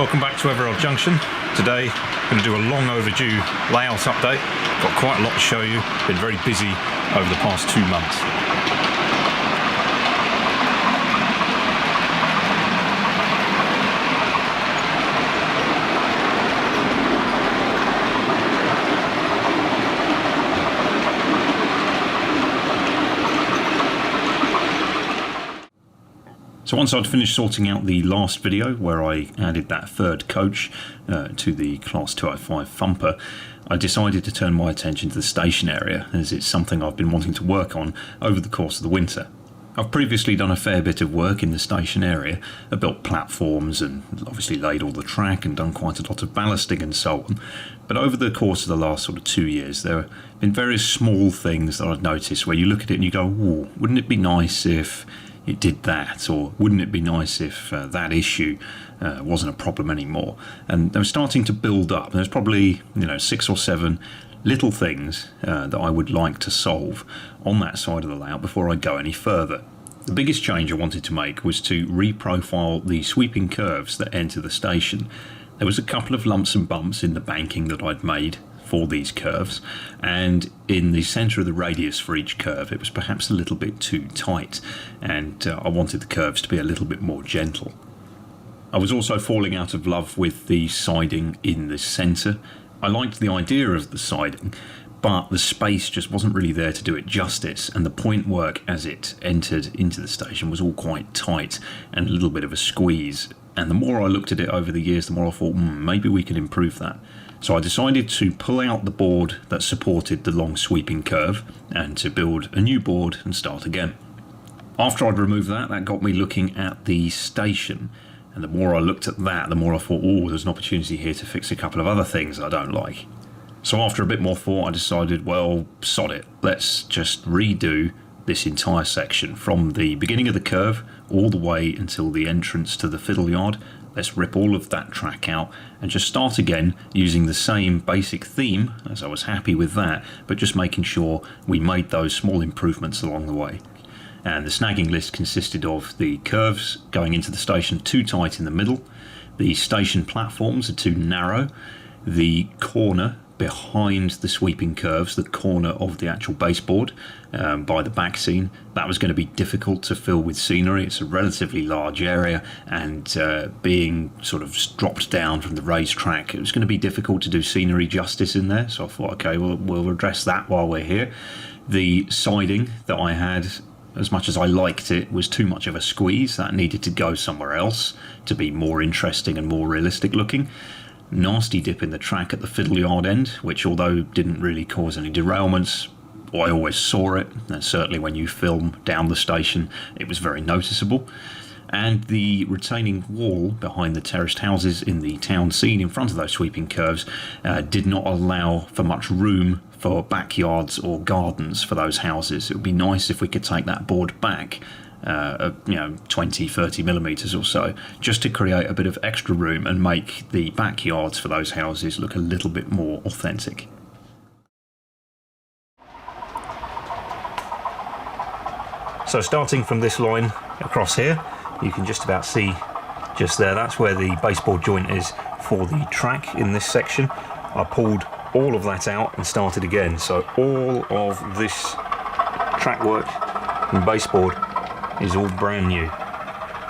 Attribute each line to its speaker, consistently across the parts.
Speaker 1: Welcome back to Everard Junction. Today I'm going to do a long overdue layout update. Got quite a lot to show you. Been very busy over the past 2 months. So once I'd finished sorting out the last video where I added that third coach to the Class 205 Thumper, I decided to turn my attention to the station area, as it's something I've been wanting to work on over the course of the winter. I've previously done a fair bit of work in the station area. I built platforms and obviously laid all the track and done quite a lot of ballasting and so on. But over the course of the last sort of 2 years, there have been various small things that I've noticed where you look at it and you go, "Ooh, wouldn't it be nice if it did that?" Or wouldn't it be nice if that issue wasn't a problem anymore? And they're starting to build up. There's probably 6 or 7 little things that I would like to solve on that side of the layout before I go any further. The biggest change I wanted to make was to reprofile the sweeping curves that enter the station. There was a couple of lumps and bumps in the banking that I'd made for these curves, and in the centre of the radius for each curve it was perhaps a little bit too tight, and I wanted the curves to be a little bit more gentle. I was also falling out of love with the siding in the centre. I liked the idea of the siding, but the space just wasn't really there to do it justice, and the point work as it entered into the station was all quite tight and a little bit of a squeeze. And the more I looked at it over the years, the more I thought, maybe we can improve that. So I decided to pull out the board that supported the long sweeping curve and to build a new board and start again. After I'd removed that, that got me looking at the station. And the more I looked at that, the more I thought, there's an opportunity here to fix a couple of other things I don't like. So after a bit more thought, I decided, well, sod it. Let's just redo this entire section from the beginning of the curve all the way until the entrance to the fiddle yard. Let's rip all of that track out and just start again using the same basic theme, as I was happy with that, but just making sure we made those small improvements along the way. And the snagging list consisted of the curves going into the station too tight in the middle, the station platforms are too narrow, the corner behind the sweeping curves, the corner of the actual baseboard by the back scene, that was going to be difficult to fill with scenery. It's a relatively large area, and being sort of dropped down from the raised track, it was going to be difficult to do scenery justice in there. So I thought, okay, we'll address that while we're here. The siding that I had, as much as I liked it, was too much of a squeeze. That needed to go somewhere else to be more interesting and more realistic looking. Nasty dip in the track at the fiddle yard end, which although didn't really cause any derailments, I always saw it, and certainly when you film down the station it was very noticeable. And the retaining wall behind the terraced houses in the town scene in front of those sweeping curves did not allow for much room for backyards or gardens for those houses. It would be nice if we could take that board back 20-30 millimeters or so, just to create a bit of extra room and make the backyards for those houses look a little bit more authentic. So starting from this line across here, you can just about see just there, that's where the baseboard joint is for the track in this section. I pulled all of that out and started again, so all of this track work and baseboard is all brand new.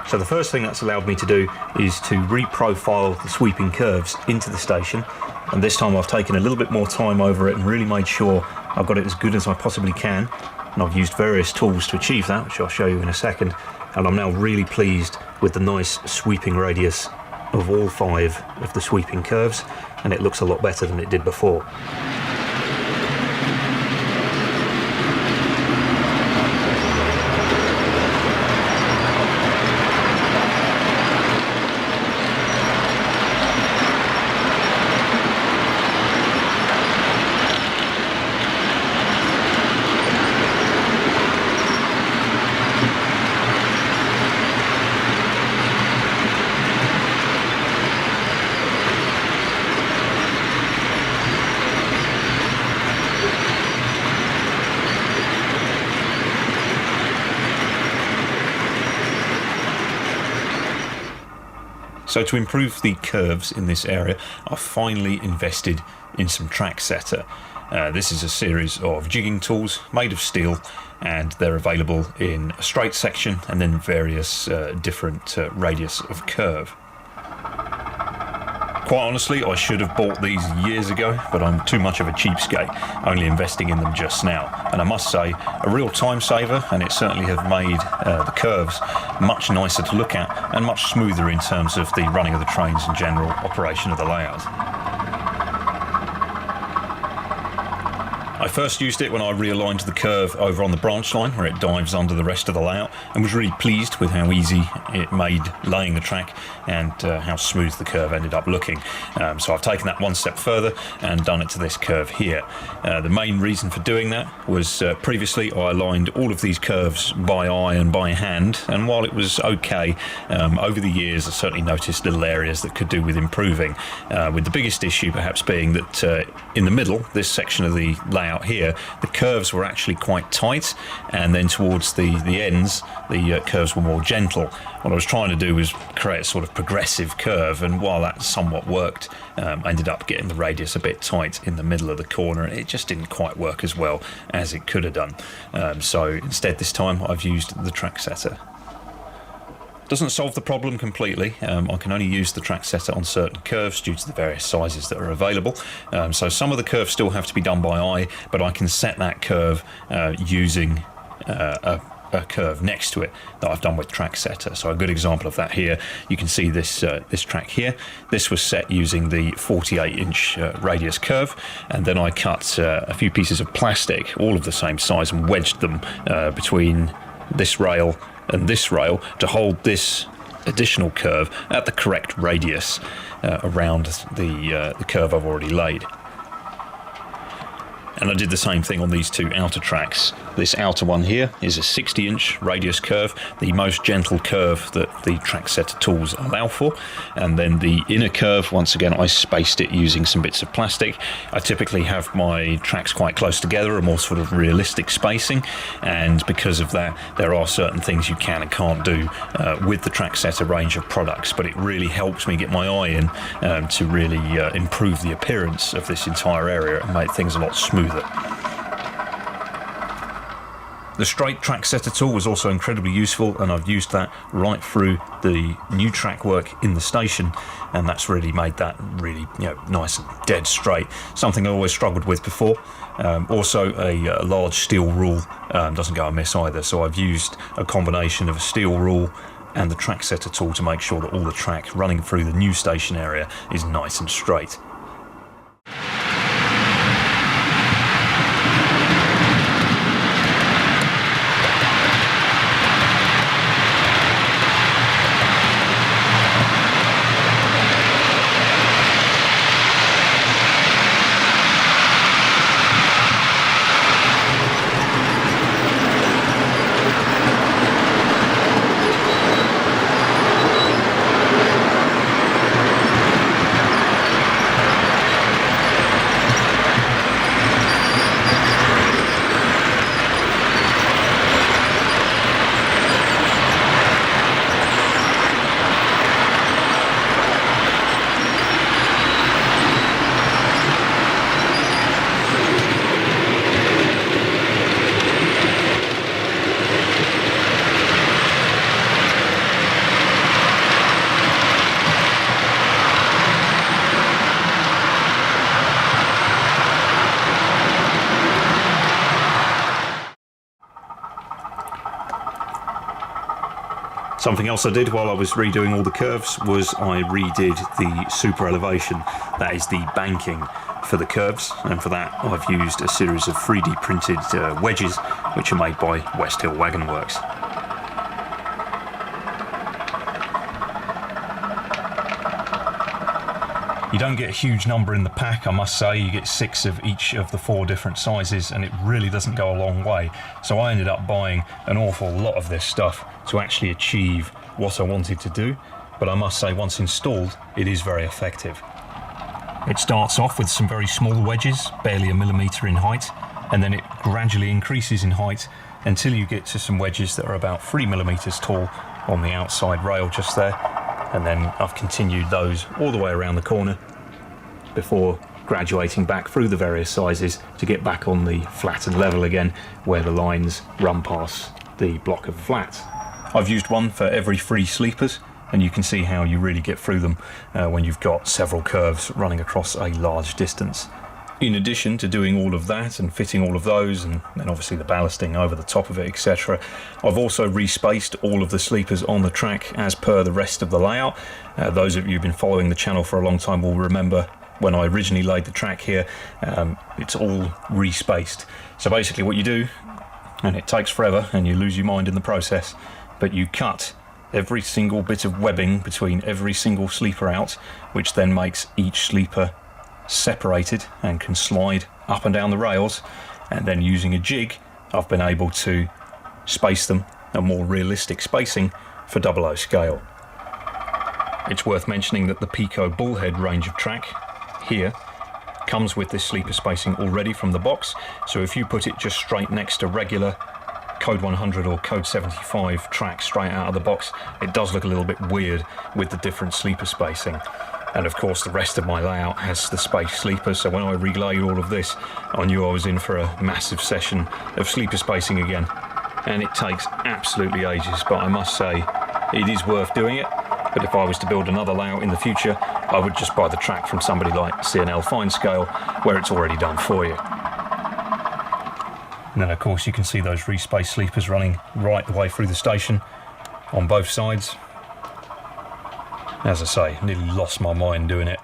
Speaker 1: So the first thing that's allowed me to do is to reprofile the sweeping curves into the station, and this time I've taken a little bit more time over it and really made sure I've got it as good as I possibly can, and I've used various tools to achieve that, which I'll show you in a second. And I'm now really pleased with the nice sweeping radius of all 5 of the sweeping curves, and it looks a lot better than it did before. So to improve the curves in this area, I finally invested in some Track Setter. This is a series of jigging tools made of steel, and they're available in a straight section and then various different radius of curve. Quite honestly, I should have bought these years ago, but I'm too much of a cheapskate, only investing in them just now. And I must say, a real time saver, and it certainly have made the curves much nicer to look at and much smoother in terms of the running of the trains and general operation of the layout. I first used it when I realigned the curve over on the branch line where it dives under the rest of the layout, and was really pleased with how easy it made laying the track and how smooth the curve ended up looking. So I've taken that one step further and done it to this curve here. The main reason for doing that was previously I aligned all of these curves by eye and by hand, and while it was okay, over the years I certainly noticed little areas that could do with improving, with the biggest issue perhaps being that in the middle, this section of the layout here, the curves were actually quite tight, and then towards the ends the curves were more gentle. What I was trying to do was create a sort of progressive curve, and while that somewhat worked, I ended up getting the radius a bit tight in the middle of the corner, and it just didn't quite work as well as it could have done. So instead this time I've used the Track Setter. Doesn't solve the problem completely. I can only use the Track Setter on certain curves due to the various sizes that are available. So some of the curves still have to be done by eye, but I can set that curve using a curve next to it that I've done with Track Setter. So a good example of that here, you can see this this track here. This was set using the 48-inch radius curve, and then I cut a few pieces of plastic, all of the same size, and wedged them between this rail and this rail to hold this additional curve at the correct radius around the curve I've already laid. And I did the same thing on these two outer tracks. This outer one here is a 60-inch radius curve, the most gentle curve that the Track Setter tools allow for. And then the inner curve, once again, I spaced it using some bits of plastic. I typically have my tracks quite close together, a more sort of realistic spacing. And because of that, there are certain things you can and can't do with the Track Setter range of products. But it really helps me get my eye in to really improve the appearance of this entire area and make things a lot smoother. The straight Track Setter tool was also incredibly useful, and I've used that right through the new track work in the station, and that's really made that really nice and dead straight, something I always struggled with before. Also a large steel rule doesn't go amiss either, so I've used a combination of a steel rule and the Track Setter tool to make sure that all the track running through the new station area is nice and straight. Something else I did while I was redoing all the curves was I redid the super elevation, that is the banking for the curves, and for that I've used a series of 3D printed wedges which are made by West Hill Wagon Works. You don't get a huge number in the pack, I must say. You get 6 of each of the 4 different sizes, and it really doesn't go a long way. So I ended up buying an awful lot of this stuff to actually achieve what I wanted to do. But I must say, once installed, it is very effective. It starts off with some very small wedges, barely a millimetre in height, and then it gradually increases in height until you get to some wedges that are about 3 millimetres tall on the outside rail just there.
Speaker 2: and then I've continued those all the way around the corner before graduating back through the various sizes to get back on the flat and level again, where the lines run past the block of flats. I've used one for every 3 sleepers, and you can see how you really get through them when you've got several curves running across a large distance. In addition to doing all of that and fitting all of those, and then obviously the ballasting over the top of it, etc., I've also respaced all of the sleepers on the track as per the rest of the layout. Those of you who've been following the channel for a long time will remember when I originally laid the track here, it's all respaced. So basically what you do, and it takes forever and you lose your mind in the process, but you cut every single bit of webbing between every single sleeper out, which then makes each sleeper separated and can slide up and down the rails, and then using a jig I've been able to space them a more realistic spacing for 00 scale. It's worth mentioning that the Pico Bullhead range of track here comes with this sleeper spacing already from the box, so if you put it just straight next to regular Code 100 or Code 75 track straight out of the box, it does look a little bit weird with the different sleeper spacing. And of course the rest of my layout has the space sleepers, so when I relayed all of this I knew I was in for a massive session of sleeper spacing again, and it takes absolutely ages, but I must say it is worth doing it. But if I was to build another layout in the future, I would just buy the track from somebody like CNL Fine Scale, where it's already done for you. And then of course you can see those respaced sleepers running right the way through the station on both sides. As I say, nearly lost my mind doing it.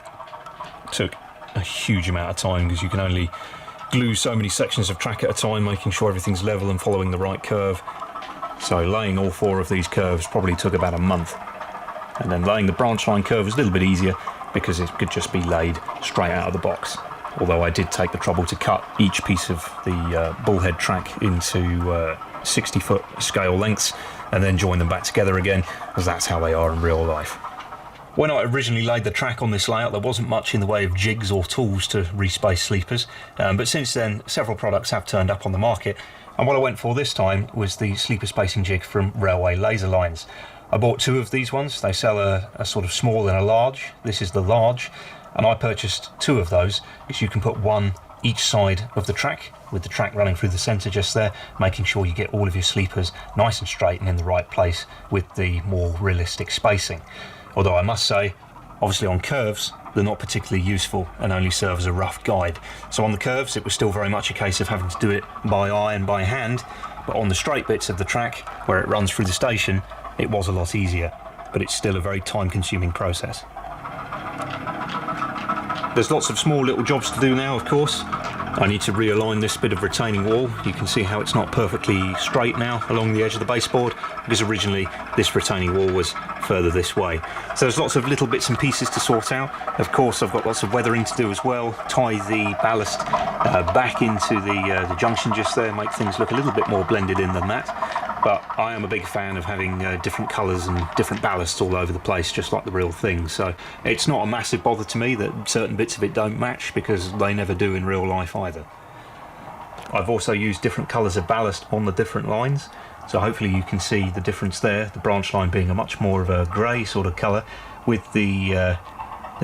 Speaker 2: Took a huge amount of time because you can only glue so many sections of track at a time, making sure everything's level and following the right curve. So laying all 4 of these curves probably took about a month. And then laying the branch line curve was a little bit easier because it could just be laid straight out of the box. Although I did take the trouble to cut each piece of the bullhead track into 60-foot scale lengths and then join them back together again, because that's how they are in real life. When I originally laid the track on this layout, there wasn't much in the way of jigs or tools to respace sleepers, but since then several products have turned up on the market, and what I went for this time was the sleeper spacing jig from Railway Laser Lines. I bought 2 of these ones. They sell a sort of small and a large. This is the large, and I purchased 2 of those because you can put one each side of the track, with the track running through the centre just there, making sure you get all of your sleepers nice and straight and in the right place with the more realistic spacing. Although I must say, obviously on curves, they're not particularly useful and only serve as a rough guide. So on the curves, it was still very much a case of having to do it by eye and by hand, but on the straight bits of the track, where it runs through the station, it was a lot easier, but it's still a very time-consuming process. There's lots of small little jobs to do now, of course. I need to realign this bit of retaining wall. You can see how it's not perfectly straight now along the edge of the baseboard, because originally this retaining wall was further this way. So there's lots of little bits and pieces to sort out. Of course I've got lots of weathering to do as well, tie the ballast back into the junction just there, make things look a little bit more blended in than that. But I am a big fan of having different colours and different ballasts all over the place, just like the real thing. So it's not a massive bother to me that certain bits of it don't match, because they never do in real life either. I've also used different colours of ballast on the different lines, so hopefully you can see the difference there, the branch line being a much more of a grey sort of colour, with the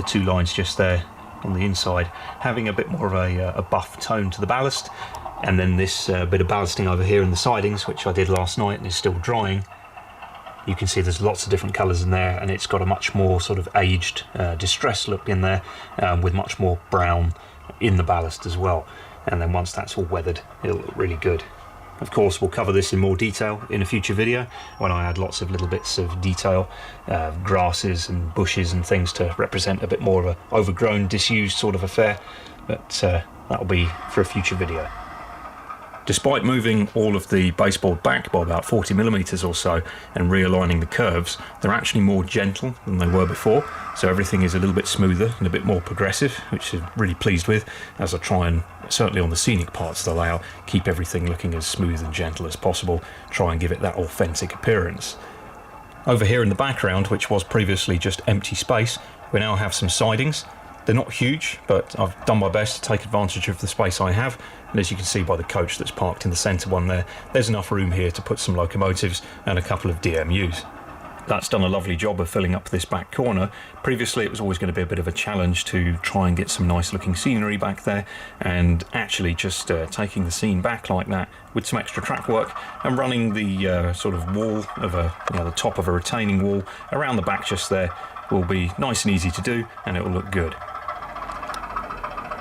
Speaker 2: 2 lines just there on the inside having a bit more of a buff tone to the ballast. And then this bit of ballasting over here in the sidings, which I did last night and is still drying, you can see there's lots of different colours in there, and it's got a much more sort of aged, distressed look in there, with much more brown in the ballast as well. And then once that's all weathered, it'll look really good. Of course, we'll cover this in more detail in a future video, when I add lots of little bits of detail, grasses and bushes and things to represent a bit more of an overgrown, disused sort of affair, but that'll be for a future video. Despite moving all of the baseboard back by about 40mm or so and realigning the curves, they're actually more gentle than they were before, so everything is a little bit smoother and a bit more progressive, which I'm really pleased with, as I try and, certainly on the scenic parts of the layout, keep everything looking as smooth and gentle as possible, try and give it that authentic appearance. Over here in the background, which was previously just empty space, we now have some sidings. They're not huge, but I've done my best to take advantage of the space I have, and as you can see by the coach that's parked in the centre one there, there's enough room here to put some locomotives and a couple of DMUs. that's done a lovely job of filling up this back corner. Previously it was always going to be a bit of a challenge to try and get some nice looking scenery back there, and actually just taking the scene back like that with some extra track work and running the sort of wall of the top of a retaining wall around the back just there will be nice and easy to do, and it will look good.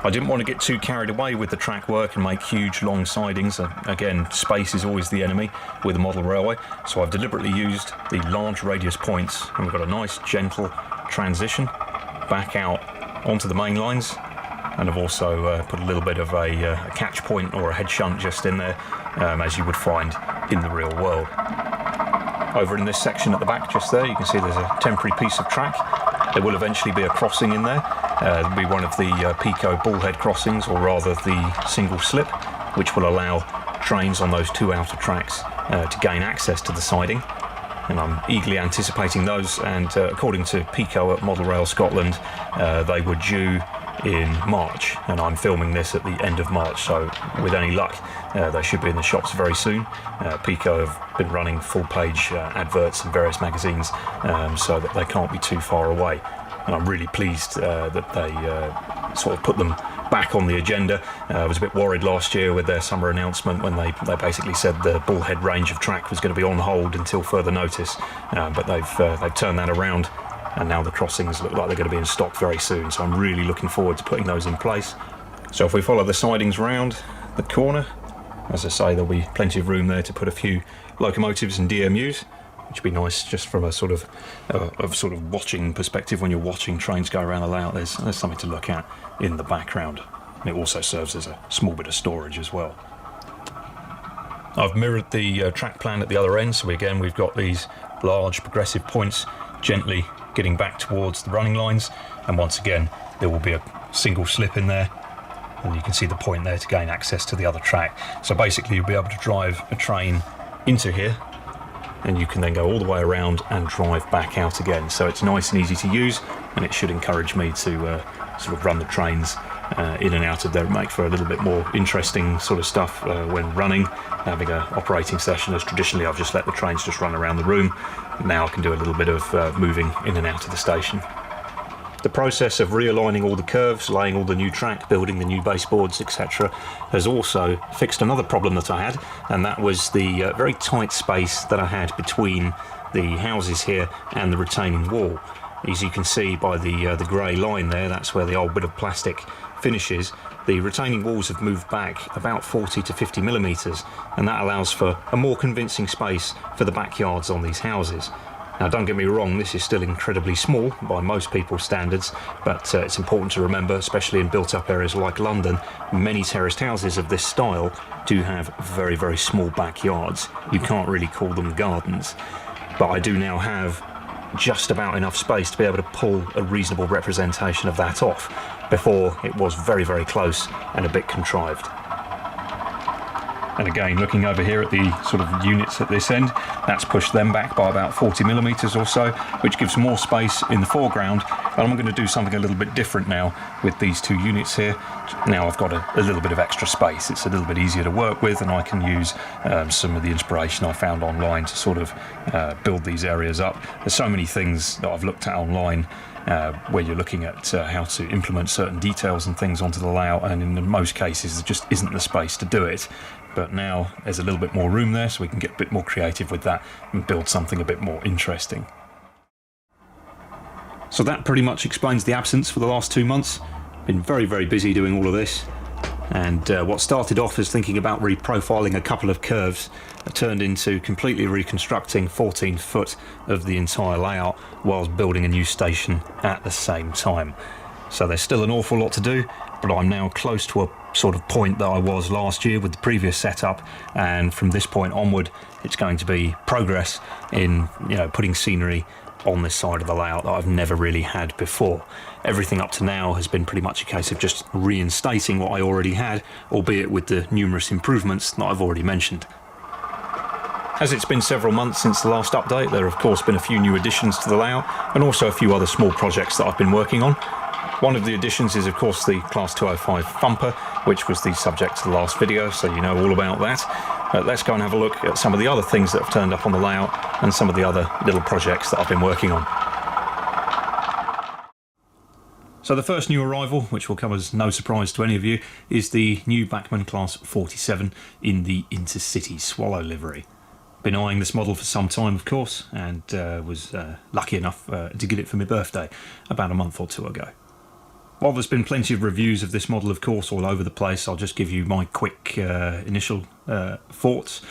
Speaker 2: I didn't want to get too carried away with the track work and make huge long sidings. Again, space is always the enemy with a model railway, so I've deliberately used the large radius points, and we've got a nice gentle transition back out onto the main lines, and I've also put a little bit of a catch point or a head shunt just in there, as you would find in the real world. Over in this section at the back just there, you can see there's a temporary piece of track. There will eventually be a crossing in there. It'll be one of the Pico bullhead crossings, or rather the single slip, which will allow trains on those two outer tracks to gain access to the siding. And I'm eagerly anticipating those, and according to Pico at Model Rail Scotland, they were due in March, and I'm filming this at the end of March, so with any luck they should be in the shops very soon. Pico have been running full page adverts in various magazines, so that they can't be too far away, and I'm really pleased that they sort of put them back on the agenda. I was a bit worried last year with their summer announcement when they basically said the bullhead range of track was going to be on hold until further notice, but they've turned that around, and now the crossings look like they're going to be in stock very soon, so I'm really looking forward to putting those in place. So if we follow the sidings round the corner, as I say, there'll be plenty of room there to put a few locomotives and DMUs, which would be nice just from a sort of watching perspective. When you're watching trains go around the layout, there's something to look at in the background, and it also serves as a small bit of storage as well. I've mirrored the track plan at the other end, so again we've got these large progressive points gently getting back towards the running lines, and once again there will be a single slip in there, and you can see the point there to gain access to the other track. So basically you'll be able to drive a train into here, and you can then go all the way around and drive back out again. So it's nice and easy to use, and it should encourage me to sort of run the trains in and out of there, make for a little bit more interesting sort of stuff when running, having an operating session, as traditionally I've just let the trains just run around the room. Now I can do a little bit of moving in and out of the station. The process of realigning all the curves, laying all the new track, building the new baseboards, etc., has also fixed another problem that I had, and that was the very tight space that I had between the houses here and the retaining wall. As you can see by the grey line there, that's where the old bit of plastic finishes. The retaining walls have moved back about 40 to 50 millimetres, and that allows for a more convincing space for the backyards on these houses. Now don't get me wrong, this is still incredibly small by most people's standards, but it's important to remember, especially in built-up areas like London, many terraced houses of this style do have very, very small backyards. You can't really call them gardens, but I do now have just about enough space to be able to pull a reasonable representation of that off. Before, it was very, very close and a bit contrived. And again, looking over here at the sort of units at this end, that's pushed them back by about 40 millimetres or so, which gives more space in the foreground. And I'm going to do something a little bit different now with these two units here. Now I've got a little bit of extra space. It's a little bit easier to work with, and I can use some of the inspiration I found online to sort of build these areas up. There's so many things that I've looked at online where you're looking at how to implement certain details and things onto the layout, and in most cases there just isn't the space to do it. But now there's a little bit more room there, so we can get a bit more creative with that and build something a bit more interesting. So that pretty much explains the absence for the last 2 months. Been very, very busy doing all of this. And what started off as thinking about reprofiling a couple of curves turned into completely reconstructing 14 foot of the entire layout whilst building a new station at the same time. So there's still an awful lot to do, but I'm now close to a sort of point that I was last year with the previous setup, and from this point onward it's going to be progress in putting scenery on this side of the layout that I've never really had before. Everything up to now has been pretty much a case of just reinstating what I already had, albeit with the numerous improvements that I've already mentioned. As it's been several months since the last update, there have of course been a few new additions to the layout, and also a few other small projects that I've been working on. One of the additions is of course the Class 205 Thumper, which was the subject of the last video, so you know all about that. let's go and have a look at some of the other things that have turned up on the layout and some of the other little projects that I've been working on. So the first new arrival, which will come as no surprise to any of you, is the new Bachmann Class 47 in the Intercity Swallow livery. Been eyeing this model for some time, of course, and was lucky enough to get it for my birthday about a month or two ago. While there's been plenty of reviews of this model, of course, all over the place, I'll just give you my quick initial thoughts.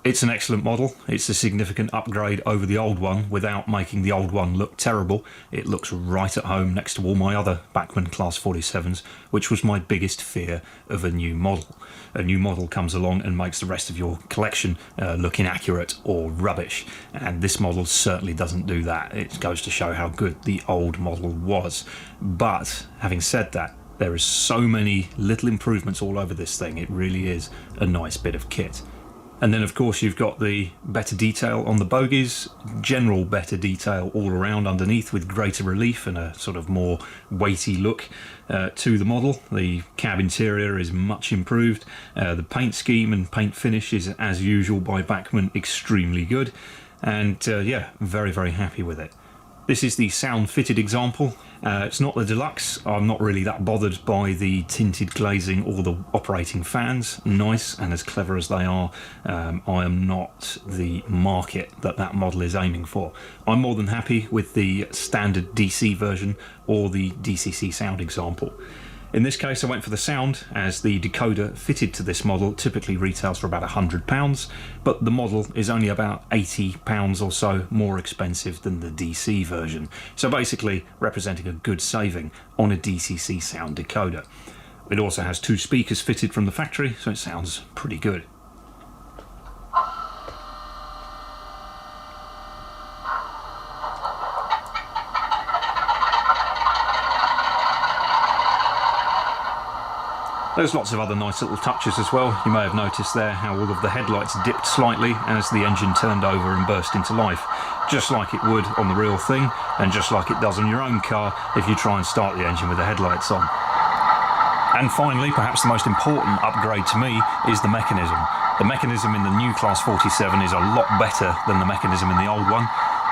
Speaker 2: It's an excellent model. It's a significant upgrade over the old one without making the old one look terrible. It looks right at home next to all my other Bachmann Class 47s, which was my biggest fear of a new model. A new model comes along and makes the rest of your collection look inaccurate or rubbish, and this model certainly doesn't do that. It goes to show how good the old model was. But having said that, there is so many little improvements all over this thing. It really is a nice bit of kit. And then, of course, you've got the better detail on the bogies, general better detail all around underneath with greater relief and a sort of more weighty look to the model. The cab interior is much improved. The paint scheme and paint finish is, as usual, by Bachmann, extremely good. And yeah, very, very happy with it. This is the sound-fitted example. It's not the deluxe. I'm not really that bothered by the tinted glazing or the operating fans. Nice and as clever as they are, I am not the market that model is aiming for. I'm more than happy with the standard DC version or the DCC sound example. In this case, I went for the sound, as the decoder fitted to this model typically retails for about £100, but the model is only about £80 or so more expensive than the DC version, so basically representing a good saving on a DCC sound decoder. It also has 2 speakers fitted from the factory, so it sounds pretty good. There's lots of other nice little touches as well. You may have noticed there how all of the headlights dipped slightly as the engine turned over and burst into life, just like it would on the real thing, and just like it does on your own car if you try and start the engine with the headlights on. And finally, perhaps the most important upgrade to me is the mechanism. The mechanism in the new Class 47 is a lot better than the mechanism in the old one.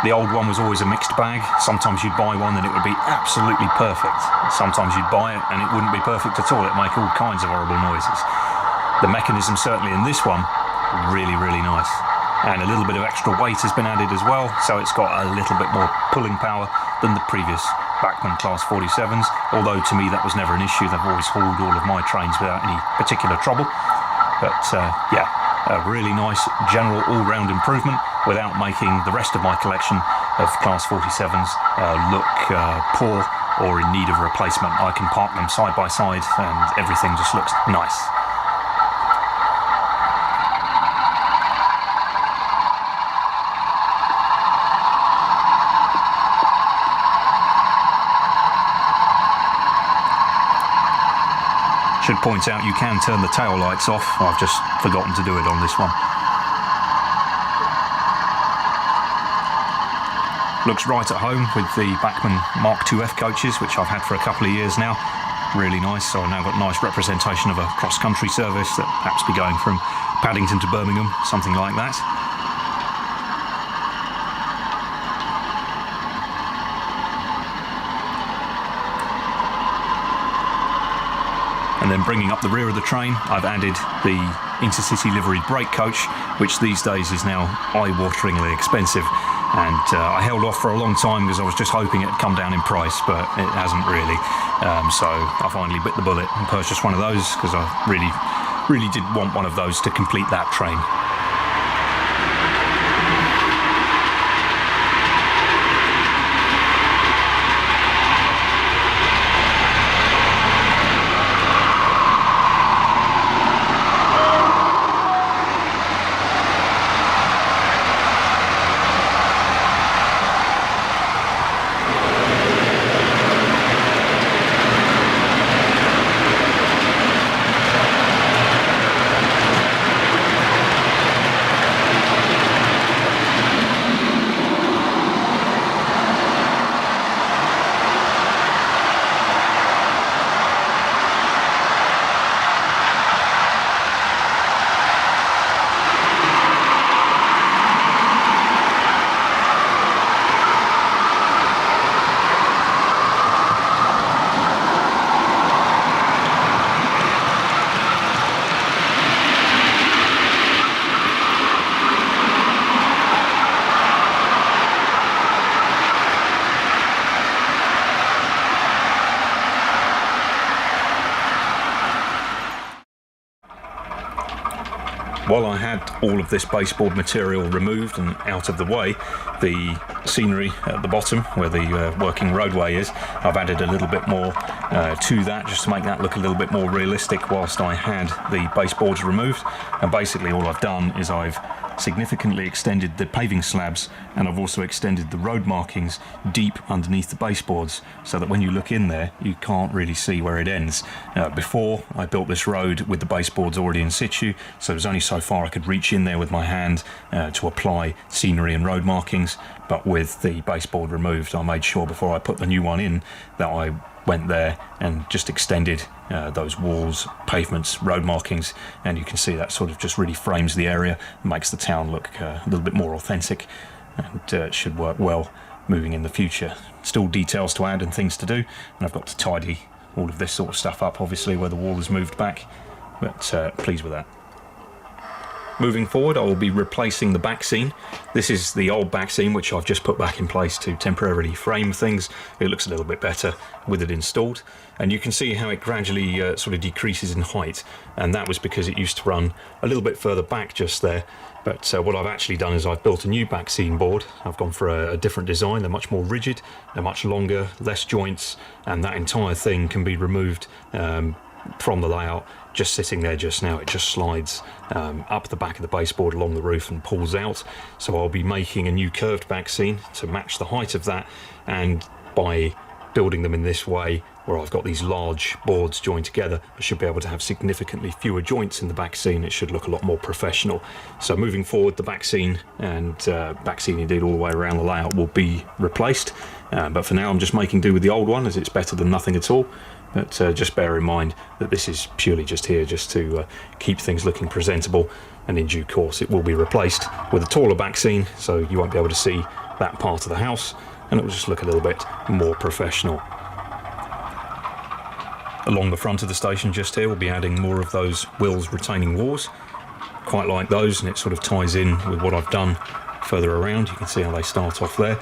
Speaker 2: The old one was always a mixed bag. Sometimes you'd buy one and it would be absolutely perfect. Sometimes you'd buy it and it wouldn't be perfect at all. It'd make all kinds of horrible noises. The mechanism certainly in this one, really, really nice. And a little bit of extra weight has been added as well, so it's got a little bit more pulling power than the previous Bachmann Class 47s, although to me that was never an issue. They've always hauled all of my trains without any particular trouble. But yeah, a really nice general all-round improvement without making the rest of my collection of Class 47s look poor or in need of replacement. I can park them side by side and everything just looks nice. Should point out you can turn the tail lights off. I've just forgotten to do it on this one. Looks right at home with the Bachmann Mark IIF coaches, which I've had for a couple of years now. Really nice. So I've now got nice representation of a cross-country service that perhaps be going from Paddington to Birmingham, something like that. And then bringing up the rear of the train, I've added the Intercity liveried brake coach, which these days is now eye-wateringly expensive. And I held off for a long time because I was just hoping it'd come down in price, but it hasn't really. So I finally bit the bullet and purchased one of those because I really did want one of those to complete that train. While I had all of this baseboard material removed and out of the way, the scenery at the bottom where the working roadway is, I've added a little bit more to that just to make that look a little bit more realistic whilst I had the baseboards removed. And basically all I've done is I've significantly extended the paving slabs, and I've also extended the road markings deep underneath the baseboards so that when you look in there you can't really see where it ends. Before I built this road with the baseboards already in situ, so it was only so far I could reach in there with my hand to apply scenery and road markings, but with the baseboard removed I made sure before I put the new one in that I went there and just extended those walls, pavements, road markings, and you can see that sort of just really frames the area, makes the town look a little bit more authentic, and should work well moving in the future. Still details to add and things to do, and I've got to tidy all of this sort of stuff up obviously where the wall has moved back, but pleased with that. Moving forward, I will be replacing the back scene. This is the old back scene which I've just put back in place to temporarily frame things. It looks a little bit better with it installed, and you can see how it gradually sort of decreases in height, and that was because it used to run a little bit further back just there. But what I've actually done is I've built a new back scene board. I've gone for a different design. They're much more rigid, they're much longer, less joints, and that entire thing can be removed from the layout. Just sitting there just now, it just slides up the back of the baseboard along the roof and pulls out. So I'll be making a new curved back scene to match the height of that, and by building them in this way where I've got these large boards joined together, I should be able to have significantly fewer joints in the back scene. It should look a lot more professional. So moving forward, the back scene and back scene indeed all the way around the layout will be replaced, but for now I'm just making do with the old one as it's better than nothing at all. But just bear in mind that this is purely just here just to keep things looking presentable, and in due course it will be replaced with a taller back scene, so you won't be able to see that part of the house, and it will just look a little bit more professional. Along the front of the station just here we'll be adding more of those Wills retaining walls. Quite like those, and it sort of ties in with what I've done further around. You can see how they start off there.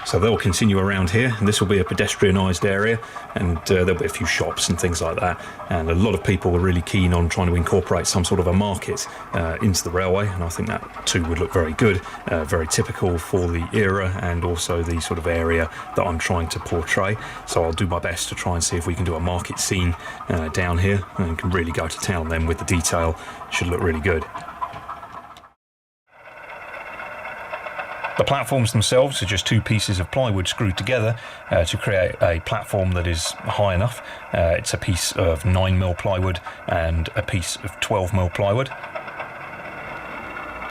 Speaker 2: So they'll continue around here, and this will be a pedestrianised area, and there'll be a few shops and things like that, and a lot of people are really keen on trying to incorporate some sort of a market into the railway, and I think that too would look very good, very typical for the era and also the sort of area that I'm trying to portray. So I'll do my best to try and see if we can do a market scene down here, and can really go to town then with the detail. It should look really good. The platforms themselves are just two pieces of plywood screwed together to create a platform that is high enough. It's a piece of 9mm plywood and a piece of 12mm plywood.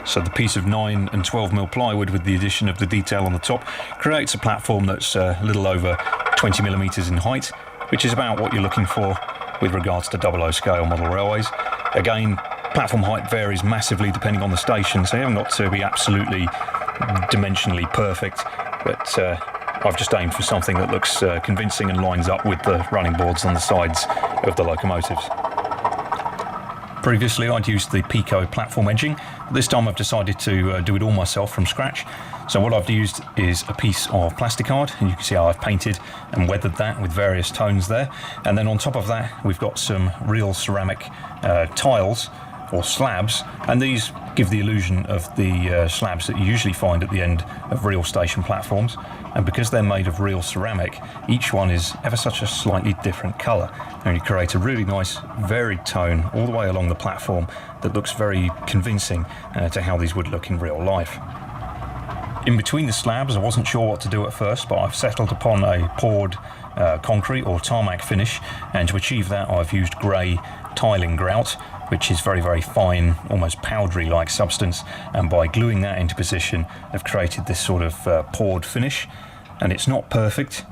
Speaker 2: So the piece of 9 and 12mm plywood with the addition of the detail on the top creates a platform that's a little over 20mm in height, which is about what you're looking for with regards to 00 scale model railways. Again, platform height varies massively depending on the station, so you haven't got to be absolutely dimensionally perfect, but I've just aimed for something that looks convincing and lines up with the running boards on the sides of the locomotives. Previously I'd used the Pico platform edging, but this time I've decided to do it all myself from scratch. So what I've used is a piece of plasticard, and you can see how I've painted and weathered that with various tones there, and then on top of that we've got some real ceramic tiles or slabs, and these give the illusion of the slabs that you usually find at the end of real station platforms, and because they're made of real ceramic, each one is ever such a slightly different colour, and you create a really nice varied tone all the way along the platform that looks very convincing to how these would look in real life. In between the slabs I wasn't sure what to do at first, but I've settled upon a poured concrete or tarmac finish, and to achieve that I've used grey tiling grout, which is very, very fine, almost powdery-like substance, and by gluing that into position I've created this sort of poured finish, and it's not perfect,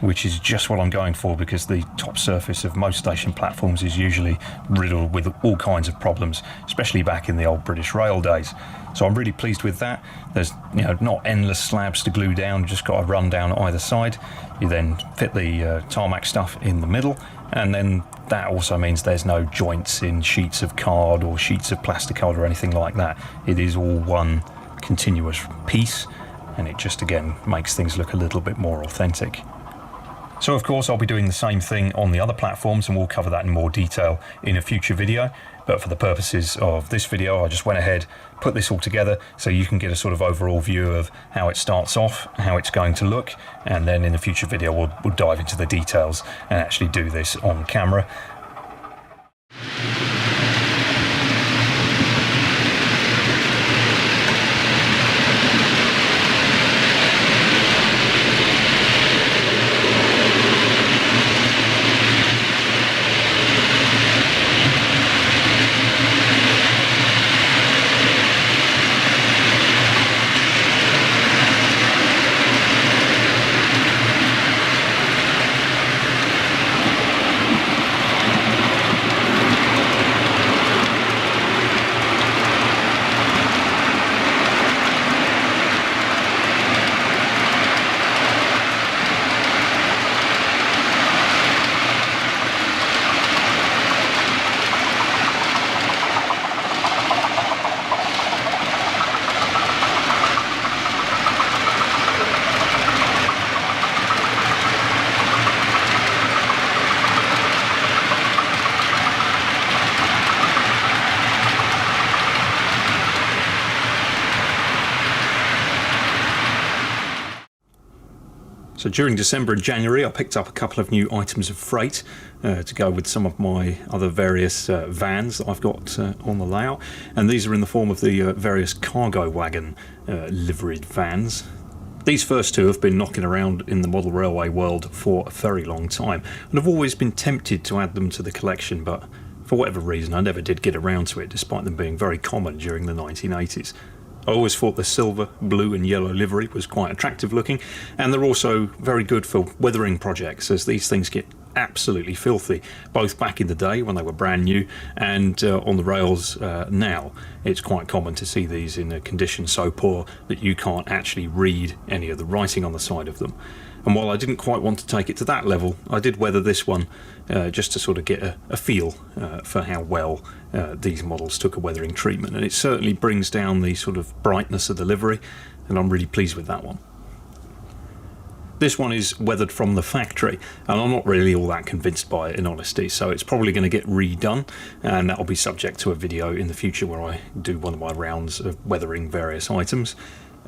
Speaker 2: which is just what I'm going for because the top surface of most station platforms is usually riddled with all kinds of problems, especially back in the old British Rail days. So I'm really pleased with that. There's not endless slabs to glue down, you just got to run down either side. You then fit the tarmac stuff in the middle, and then that also means there's no joints in sheets of card or sheets of plasticard or anything like that. It is all one continuous piece, and it just again makes things look a little bit more authentic. So of course I'll be doing the same thing on the other platforms, and we'll cover that in more detail in a future video. But for the purposes of this video, I just went ahead, put this all together so you can get a sort of overall view of how it starts off, how it's going to look, and then in the future video we'll dive into the details and actually do this on camera. So during December and January I picked up a couple of new items of freight to go with some of my other various vans that I've got on the layout, and these are in the form of the various cargo wagon liveried vans. These first two have been knocking around in the model railway world for a very long time, and I've always been tempted to add them to the collection, but for whatever reason I never did get around to it, despite them being very common during the 1980s. I always thought the silver, blue and yellow livery was quite attractive looking, and they're also very good for weathering projects, as these things get absolutely filthy, both back in the day when they were brand new and on the rails now. It's quite common to see these in a condition so poor that you can't actually read any of the writing on the side of them. And while I didn't quite want to take it to that level, I did weather this one just to sort of get a feel for how well these models took a weathering treatment, and it certainly brings down the sort of brightness of the livery, and I'm really pleased with that one. This one is weathered from the factory, and I'm not really all that convinced by it in honesty, so it's probably going to get redone, and that'll be subject to a video in the future where I do one of my rounds of weathering various items.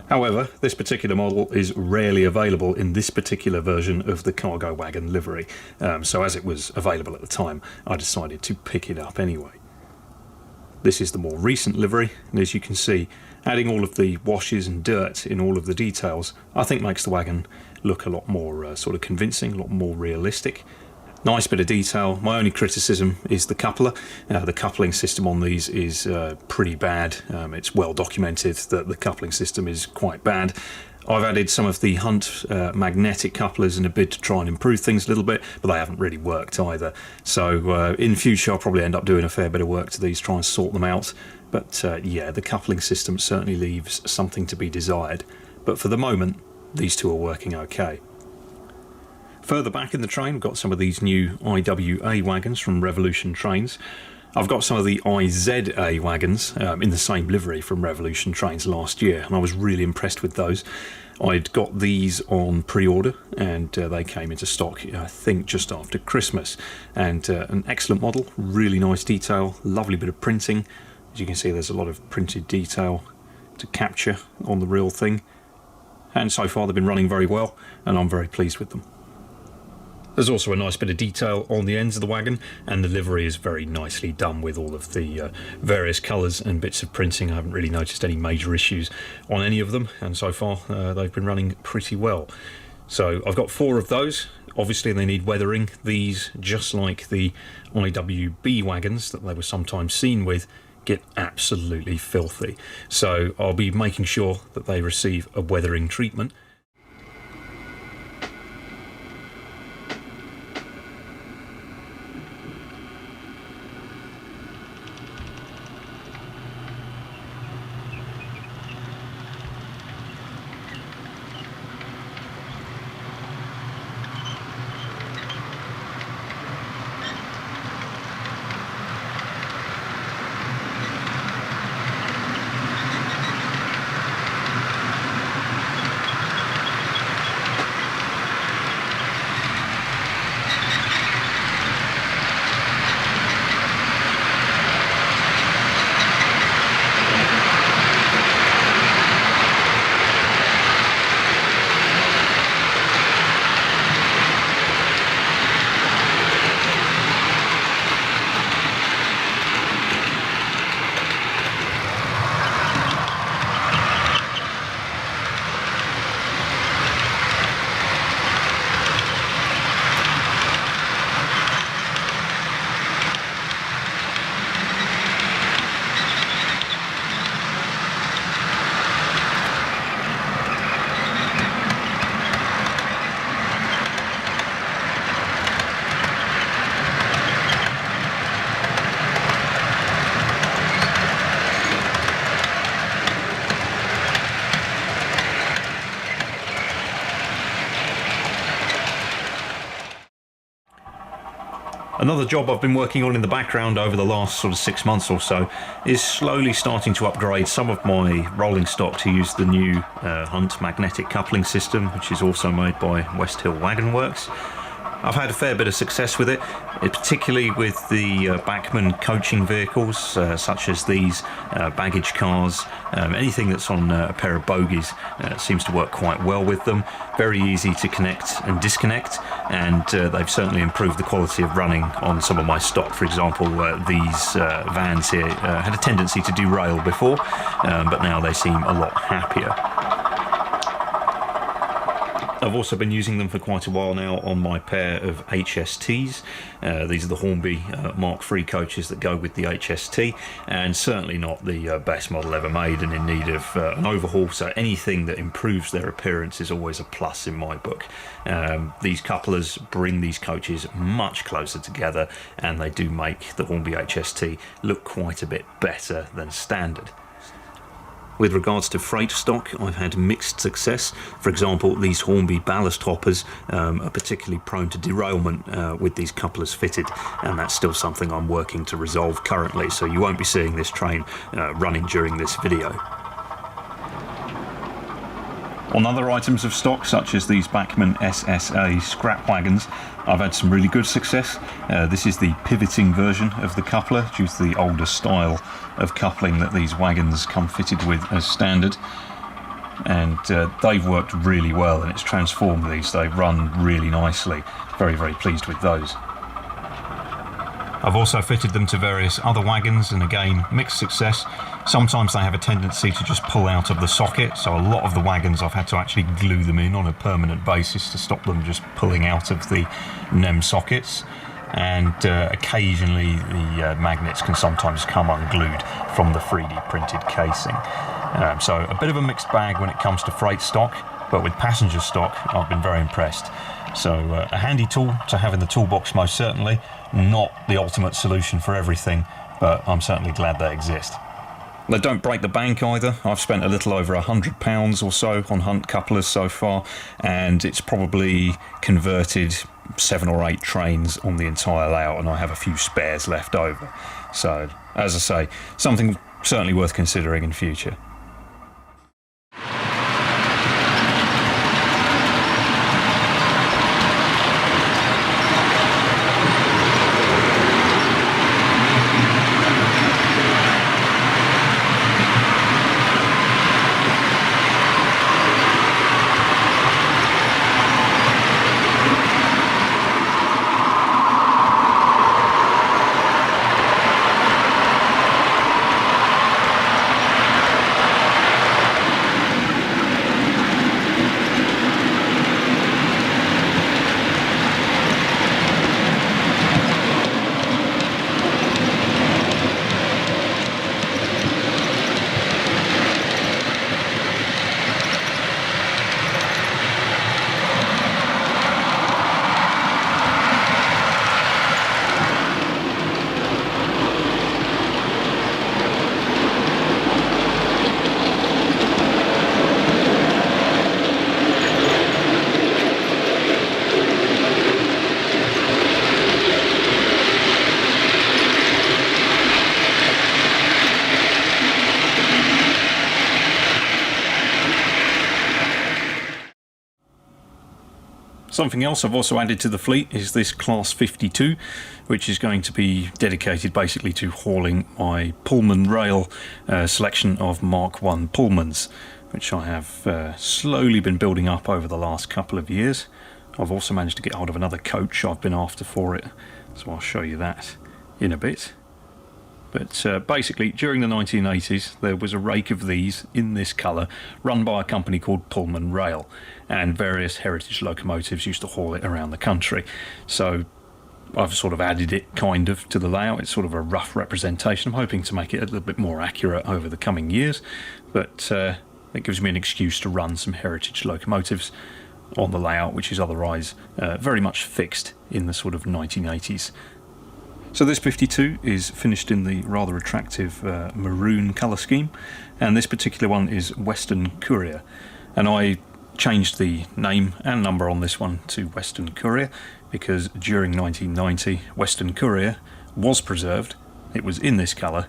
Speaker 2: However, this particular model is rarely available in this particular version of the cargo wagon livery, so as it was available at the time, I decided to pick it up anyway. This is the more recent livery, and as you can see, adding all of the washes and dirt in all of the details I think makes the wagon look a lot more sort of convincing, a lot more realistic. Nice bit of detail. My only criticism is the coupler. The coupling system on these is pretty bad. It's well documented that the coupling system is quite bad. I've added some of the Hunt magnetic couplers in a bid to try and improve things a little bit, but they haven't really worked either. So in future I'll probably end up doing a fair bit of work to these, try and sort them out. But yeah, the coupling system certainly leaves something to be desired. But for the moment, these two are working okay. Further back in the train, we've got some of these new IWA wagons from Revolution Trains. I've got some of the IZA wagons in the same livery from Revolution Trains last year, and I was really impressed with those. I'd got these on pre-order, and they came into stock, I think, just after Christmas. And an excellent model, really nice detail, lovely bit of printing. As you can see, there's a lot of printed detail to capture on the real thing. And so far they've been running very well, and I'm very pleased with them. There's also a nice bit of detail on the ends of the wagon, and the livery is very nicely done with all of the various colours and bits of printing. I haven't really noticed any major issues on any of them, and so far they've been running pretty well. So I've got 4 of those. Obviously they need weathering. These, just like the IWB wagons that they were sometimes seen with, get absolutely filthy. So I'll be making sure that they receive a weathering treatment. Another job I've been working on in the background over the last sort of 6 months or so is slowly starting to upgrade some of my rolling stock to use the new Hunt magnetic coupling system, which is also made by West Hill Wagon Works. I've had a fair bit of success with it, particularly with the Bachmann coaching vehicles, such as these baggage cars. Anything that's on a pair of bogies seems to work quite well with them. Very easy to connect and disconnect, and they've certainly improved the quality of running on some of my stock. For example, these vans here had a tendency to derail before, but now they seem a lot happier. I've also been using them for quite a while now on my pair of HSTs. These are the Hornby Mark III coaches that go with the HST, and certainly not the best model ever made and in need of an overhaul, so anything that improves their appearance is always a plus in my book. These couplers bring these coaches much closer together, and they do make the Hornby HST look quite a bit better than standard. With regards to freight stock, I've had mixed success. For example, these Hornby ballast hoppers are particularly prone to derailment with these couplers fitted, and that's still something I'm working to resolve currently, so you won't be seeing this train running during this video. On other items of stock, such as these Bachmann SSA scrap wagons, I've had some really good success. This is the pivoting version of the coupler, due to the older style of coupling that these wagons come fitted with as standard. And they've worked really well, and it's transformed these. They run really nicely. Very, very pleased with those. I've also fitted them to various other wagons, and again, mixed success. Sometimes they have a tendency to just pull out of the socket, so a lot of the wagons I've had to actually glue them in on a permanent basis to stop them just pulling out of the NEM sockets. And occasionally the magnets can sometimes come unglued from the 3D printed casing. So a bit of a mixed bag when it comes to freight stock, but with passenger stock I've been very impressed. So a handy tool to have in the toolbox, most certainly. Not the ultimate solution for everything, but I'm certainly glad they exist. They don't break the bank either. I've spent a little over £100 or so on Hunt couplers so far, and it's probably converted 7 or 8 trains on the entire layout, and I have a few spares left over. So, as I say, something certainly worth considering in future. Something else I've also added to the fleet is this Class 52, which is going to be dedicated basically to hauling my Pullman rail selection of Mark I Pullmans, which I have slowly been building up over the last couple of years. I've also managed to get hold of another coach I've been after for it, so I'll show you that in a bit. But basically, during the 1980s, there was a rake of these in this colour run by a company called Pullman Rail, and various heritage locomotives used to haul it around the country. So I've sort of added it kind of to the layout. It's sort of a rough representation. I'm hoping to make it a little bit more accurate over the coming years, but it gives me an excuse to run some heritage locomotives on the layout, which is otherwise very much fixed in the sort of 1980s. So this 52 is finished in the rather attractive maroon colour scheme, and this particular one is Western Courier. And I
Speaker 1: changed the name and number on this one to Western Courier because during 1990 Western Courier was preserved, it was in this colour,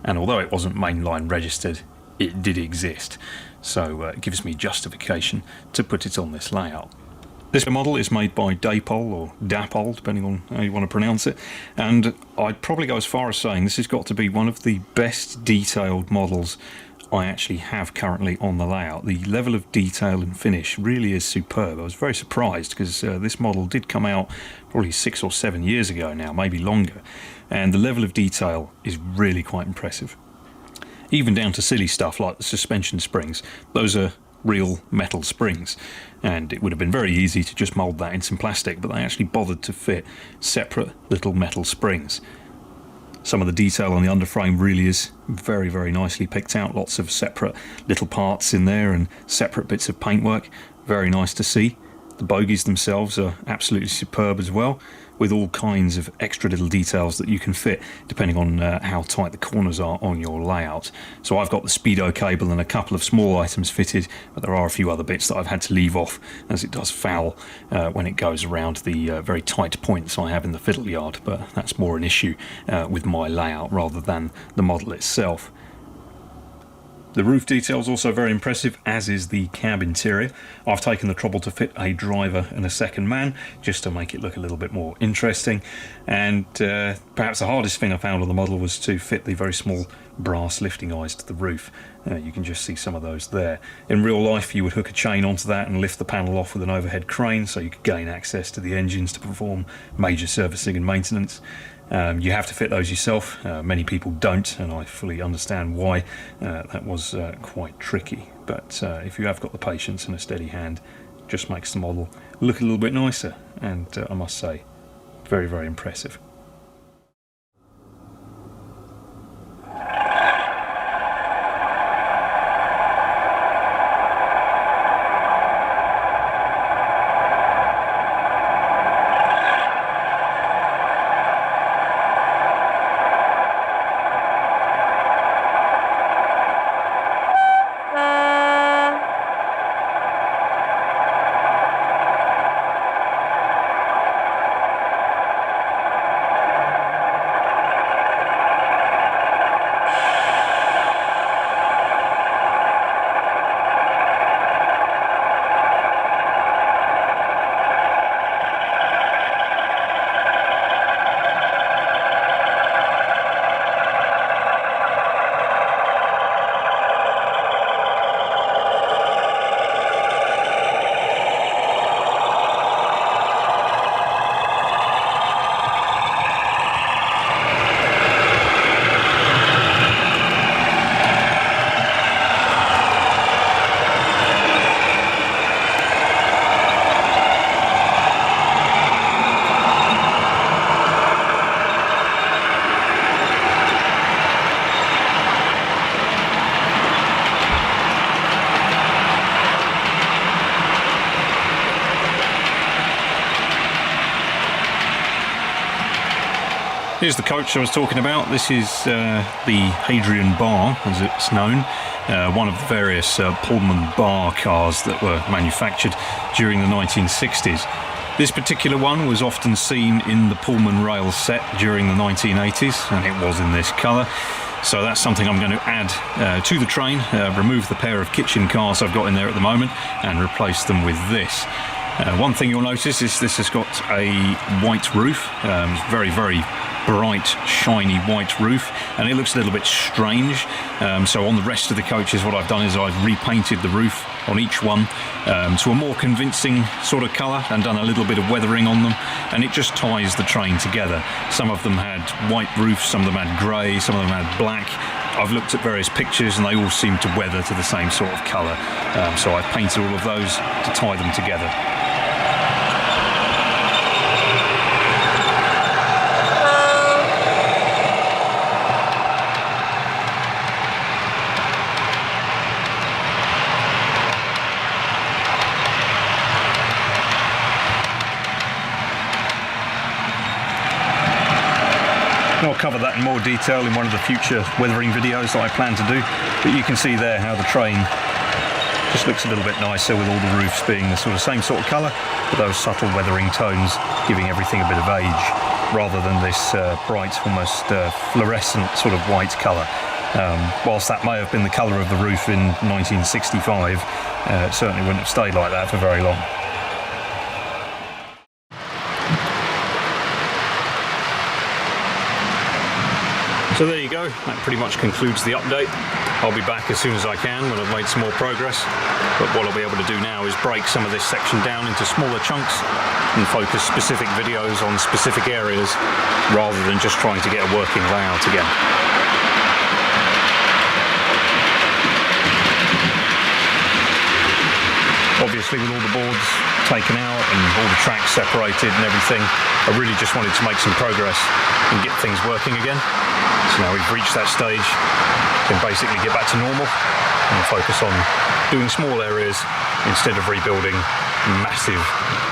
Speaker 1: and although it wasn't mainline registered, it did exist, so it gives me justification to put it on this layout. This model is made by Dapol or Dapol, depending on how you want to pronounce it, and I'd probably go as far as saying this has got to be one of the best detailed models I actually have currently on the layout. The level of detail and finish really is superb. I was very surprised because this model did come out probably 6 or 7 years ago now, maybe longer, and the level of detail is really quite impressive. Even down to silly stuff like the suspension springs. Those are real metal springs, and it would have been very easy to just mould that in some plastic, but they actually bothered to fit separate little metal springs. Some of the detail on the underframe really is very, very nicely picked out. Lots of separate little parts in there and separate bits of paintwork. Very nice to see. The bogies themselves are absolutely superb as well, with all kinds of extra little details that you can fit depending on how tight the corners are on your layout. So I've got the speedo cable and a couple of small items fitted, but there are a few other bits that I've had to leave off as it does foul when it goes around the very tight points I have in the fiddle yard, but that's more an issue with my layout rather than the model itself. The roof detail is also very impressive, as is the cab interior. I've taken the trouble to fit a driver and a second man, just to make it look a little bit more interesting. And perhaps the hardest thing I found on the model was to fit the very small brass lifting eyes to the roof. You can just see some of those there. In real life, you would hook a chain onto that and lift the panel off with an overhead crane, so you could gain access to the engines to perform major servicing and maintenance. You have to fit those yourself. Many people don't, and I fully understand why. That was quite tricky, but if you have got the patience and a steady hand, it just makes the model look a little bit nicer, and I must say, very, very impressive. Here's the coach I was talking about. This is the Hadrian Bar, as it's known, one of the various Pullman bar cars that were manufactured during the 1960s. This particular one was often seen in the Pullman rail set during the 1980s, and it was in this colour. So that's something I'm going to add to the train, remove the pair of kitchen cars I've got in there at the moment, and replace them with this. One thing you'll notice is this has got a white roof, very, very bright, shiny white roof, and it looks a little bit strange. So on the rest of the coaches, what I've done is I've repainted the roof on each one to a more convincing sort of colour and done a little bit of weathering on them, and it just ties the train together. Some of them had white roofs, some of them had grey, some of them had black. I've looked at various pictures and they all seem to weather to the same sort of colour. So I've painted all of those to tie them together. I'll cover that in more detail in one of the future weathering videos that I plan to do, but you can see there how the train
Speaker 2: Just looks a little bit nicer with all the roofs being the sort of same sort of colour, with those subtle weathering tones giving everything a bit of age, rather than this bright, almost fluorescent sort of white colour. Whilst that may have been the colour of the roof in 1965, it certainly wouldn't have stayed like that for very long. So there you go, that pretty much concludes the update. I'll be back as soon as I can when I've made some more progress, but what I'll be able to do now is break some of this section down into smaller chunks and focus specific videos on specific areas rather than just trying to get a working layout again. Obviously, with all the boards taken out and all the tracks separated and everything, I really just wanted to make some progress and get things working again. So now we've reached that stage, can basically get back to normal and focus on doing small areas instead of rebuilding massive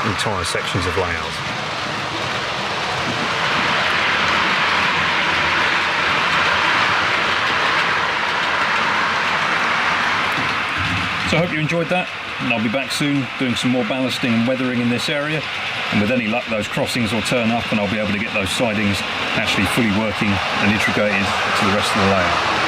Speaker 2: entire sections of layout. So I hope you enjoyed that, and I'll be back soon doing some more ballasting and weathering in this area, and with any luck those crossings will turn up and I'll be able to get those sidings actually fully working and integrated to the rest of the layout.